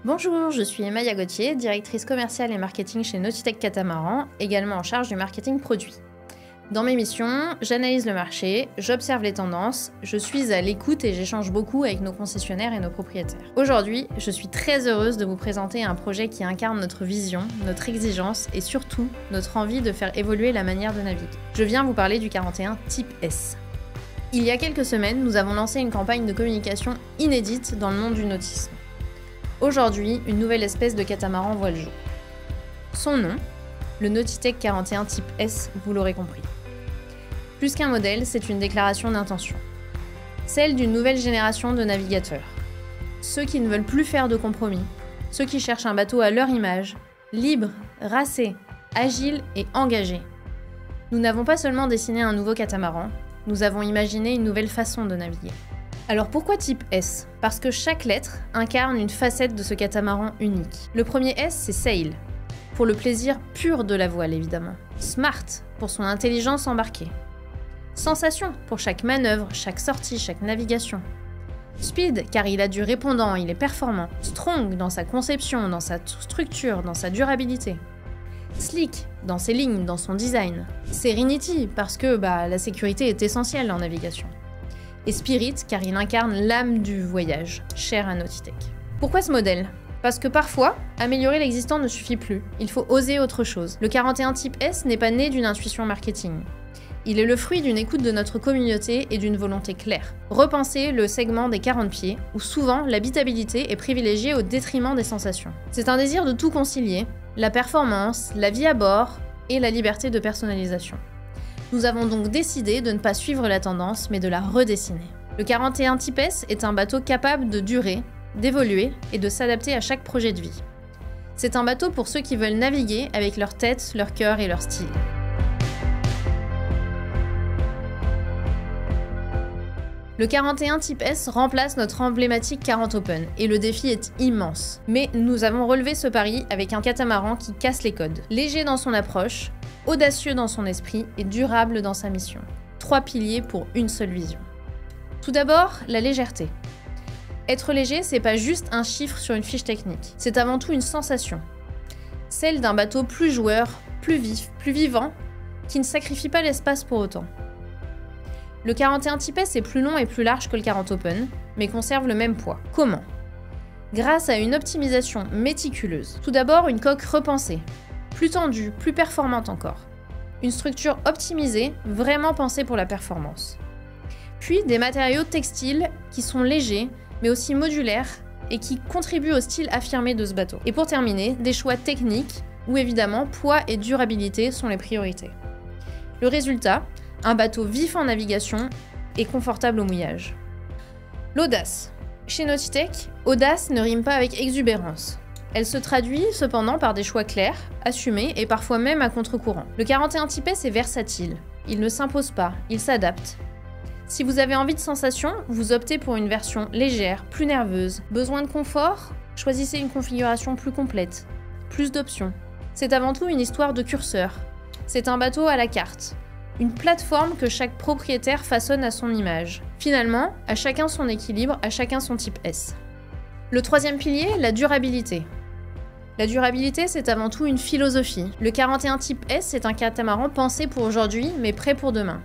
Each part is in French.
Bonjour, je suis Emma Gauthier, directrice commerciale et marketing chez Nautitech Catamaran, également en charge du marketing produit. Dans mes missions, j'analyse le marché, j'observe les tendances, je suis à l'écoute et j'échange beaucoup avec nos concessionnaires et nos propriétaires. Aujourd'hui, je suis très heureuse de vous présenter un projet qui incarne notre vision, notre exigence et surtout notre envie de faire évoluer la manière de naviguer. Je viens vous parler du 41 Type S. Il y a quelques semaines, nous avons lancé une campagne de communication inédite dans le monde du nautisme. Aujourd'hui, une nouvelle espèce de catamaran voit le jour. Son nom, le Nautitech 41 Type S, vous l'aurez compris. Plus qu'un modèle, c'est une déclaration d'intention. Celle d'une nouvelle génération de navigateurs. Ceux qui ne veulent plus faire de compromis, ceux qui cherchent un bateau à leur image, libre, racé, agile et engagé. Nous n'avons pas seulement dessiné un nouveau catamaran, nous avons imaginé une nouvelle façon de naviguer. Alors pourquoi Type S? Parce que chaque lettre incarne une facette de ce catamaran unique. Le premier S, c'est Sail, pour le plaisir pur de la voile évidemment. Smart, pour son intelligence embarquée. Sensation, pour chaque manœuvre, chaque sortie, chaque navigation. Speed, car il a du répondant, il est performant. Strong, dans sa conception, dans sa structure, dans sa durabilité. Sleek, dans ses lignes, dans son design. Serenity, parce que la sécurité est essentielle en navigation. Et Spirit, car il incarne l'âme du voyage, cher à Nautitech. Pourquoi ce modèle? Parce que parfois, améliorer l'existant ne suffit plus, il faut oser autre chose. Le 41 Type S n'est pas né d'une intuition marketing. Il est le fruit d'une écoute de notre communauté et d'une volonté claire. Repenser le segment des 40 pieds, où souvent l'habitabilité est privilégiée au détriment des sensations. C'est un désir de tout concilier, la performance, la vie à bord et la liberté de personnalisation. Nous avons donc décidé de ne pas suivre la tendance, mais de la redessiner. Le 41 Type S est un bateau capable de durer, d'évoluer et de s'adapter à chaque projet de vie. C'est un bateau pour ceux qui veulent naviguer avec leur tête, leur cœur et leur style. Le 41 Type S remplace notre emblématique 40 Open, et le défi est immense. Mais nous avons relevé ce pari avec un catamaran qui casse les codes. Léger dans son approche, audacieux dans son esprit et durable dans sa mission. 3 piliers pour une seule vision. Tout d'abord, la légèreté. Être léger, c'est pas juste un chiffre sur une fiche technique, c'est avant tout une sensation. Celle d'un bateau plus joueur, plus vif, plus vivant, qui ne sacrifie pas l'espace pour autant. Le 41 Type S est plus long et plus large que le 40 Open, mais conserve le même poids. Comment? Grâce à une optimisation méticuleuse. Tout d'abord, une coque repensée, plus tendue, plus performante encore. Une structure optimisée, vraiment pensée pour la performance. Puis des matériaux textiles qui sont légers, mais aussi modulaires, et qui contribuent au style affirmé de ce bateau. Et pour terminer, des choix techniques, où évidemment poids et durabilité sont les priorités. Le résultat, un bateau vif en navigation et confortable au mouillage. L'audace. Chez Nautitech, audace ne rime pas avec exubérance. Elle se traduit cependant par des choix clairs, assumés et parfois même à contre-courant. Le 41 Type S est versatile. Il ne s'impose pas, il s'adapte. Si vous avez envie de sensation, vous optez pour une version légère, plus nerveuse. Besoin de confort? Choisissez une configuration plus complète. Plus d'options. C'est avant tout une histoire de curseur. C'est un bateau à la carte. Une plateforme que chaque propriétaire façonne à son image. Finalement, à chacun son équilibre, à chacun son Type S. Le troisième pilier, la durabilité. La durabilité, c'est avant tout une philosophie. Le 41 Type S est un catamaran pensé pour aujourd'hui, mais prêt pour demain.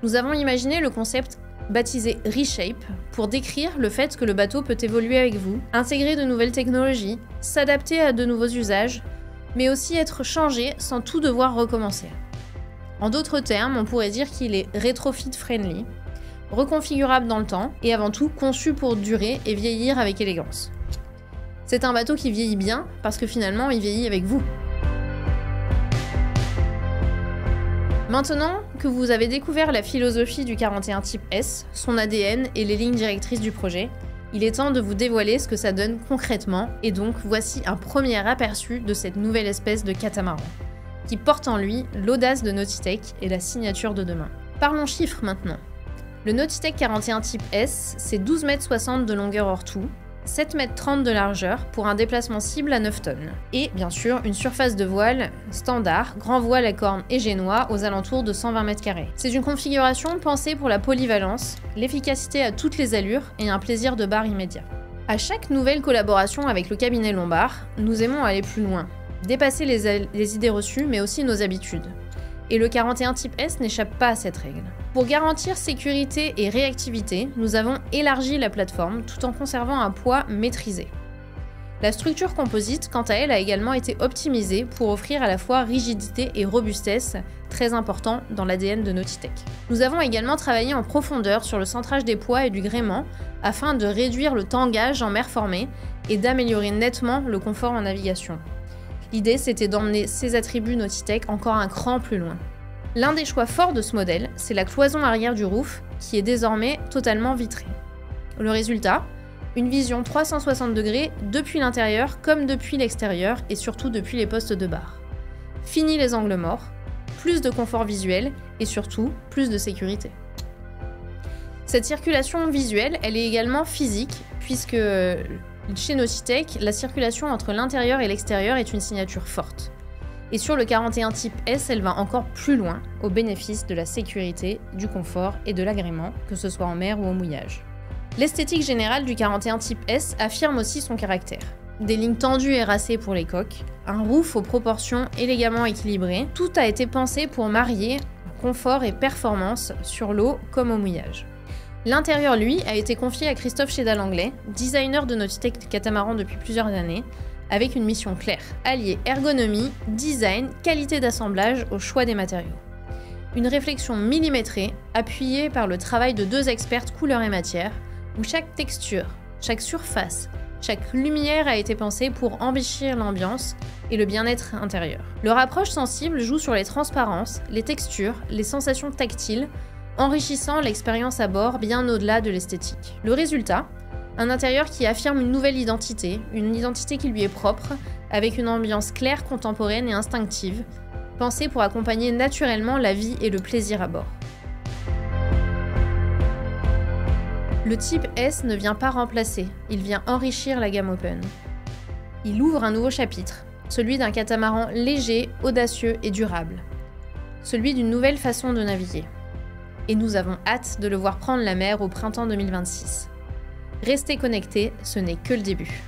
Nous avons imaginé le concept baptisé Reshape pour décrire le fait que le bateau peut évoluer avec vous, intégrer de nouvelles technologies, s'adapter à de nouveaux usages, mais aussi être changé sans tout devoir recommencer. En d'autres termes, on pourrait dire qu'il est rétrofit friendly, reconfigurable dans le temps et avant tout conçu pour durer et vieillir avec élégance. C'est un bateau qui vieillit bien parce que finalement il vieillit avec vous. Maintenant que vous avez découvert la philosophie du 41 Type S, son ADN et les lignes directrices du projet, il est temps de vous dévoiler ce que ça donne concrètement et donc voici un premier aperçu de cette nouvelle espèce de catamaran, qui porte en lui l'audace de Nautitech et la signature de demain. Parlons chiffres maintenant. Le Nautitech 41 Type S, c'est 12,60 m de longueur hors tout, 7,30 m de largeur pour un déplacement cible à 9 tonnes. Et bien sûr, une surface de voile standard, grand voile à cornes et génois aux alentours de 120 m². C'est une configuration pensée pour la polyvalence, l'efficacité à toutes les allures et un plaisir de barre immédiat. À chaque nouvelle collaboration avec le cabinet Lombard, nous aimons aller plus loin, dépasser les idées reçues mais aussi nos habitudes. Et le 41 type S n'échappe pas à cette règle. Pour garantir sécurité et réactivité, nous avons élargi la plateforme tout en conservant un poids maîtrisé. La structure composite, quant à elle, a également été optimisée pour offrir à la fois rigidité et robustesse, très important dans l'ADN de Nautitech. Nous avons également travaillé en profondeur sur le centrage des poids et du gréement afin de réduire le tangage en mer formée et d'améliorer nettement le confort en navigation. L'idée, c'était d'emmener ces attributs Nautitech encore un cran plus loin. L'un des choix forts de ce modèle, c'est la cloison arrière du roof, qui est désormais totalement vitrée. Le résultat, une vision 360 degrés depuis l'intérieur comme depuis l'extérieur et surtout depuis les postes de barre. Fini les angles morts, plus de confort visuel et surtout plus de sécurité. Cette circulation visuelle, elle est également physique puisque chez Nautitech, la circulation entre l'intérieur et l'extérieur est une signature forte. Et sur le 41 type S, elle va encore plus loin au bénéfice de la sécurité, du confort et de l'agrément, que ce soit en mer ou au mouillage. L'esthétique générale du 41 type S affirme aussi son caractère. Des lignes tendues et racées pour les coques, un roof aux proportions élégamment équilibrées, tout a été pensé pour marier confort et performance sur l'eau comme au mouillage. L'intérieur, lui, a été confié à Christophe Chédal-Anglais, designer de Nautitech catamaran depuis plusieurs années, avec une mission claire, allier ergonomie, design, qualité d'assemblage au choix des matériaux. Une réflexion millimétrée, appuyée par le travail de 2 expertes couleurs et matière, où chaque texture, chaque surface, chaque lumière a été pensée pour enrichir l'ambiance et le bien-être intérieur. Leur approche sensible joue sur les transparences, les textures, les sensations tactiles, enrichissant l'expérience à bord bien au-delà de l'esthétique. Le résultat, un intérieur qui affirme une nouvelle identité, une identité qui lui est propre, avec une ambiance claire, contemporaine et instinctive, pensée pour accompagner naturellement la vie et le plaisir à bord. Le type S ne vient pas remplacer, il vient enrichir la gamme Open. Il ouvre un nouveau chapitre, celui d'un catamaran léger, audacieux et durable. Celui d'une nouvelle façon de naviguer. Et nous avons hâte de le voir prendre la mer au printemps 2026. Restez connectés, ce n'est que le début.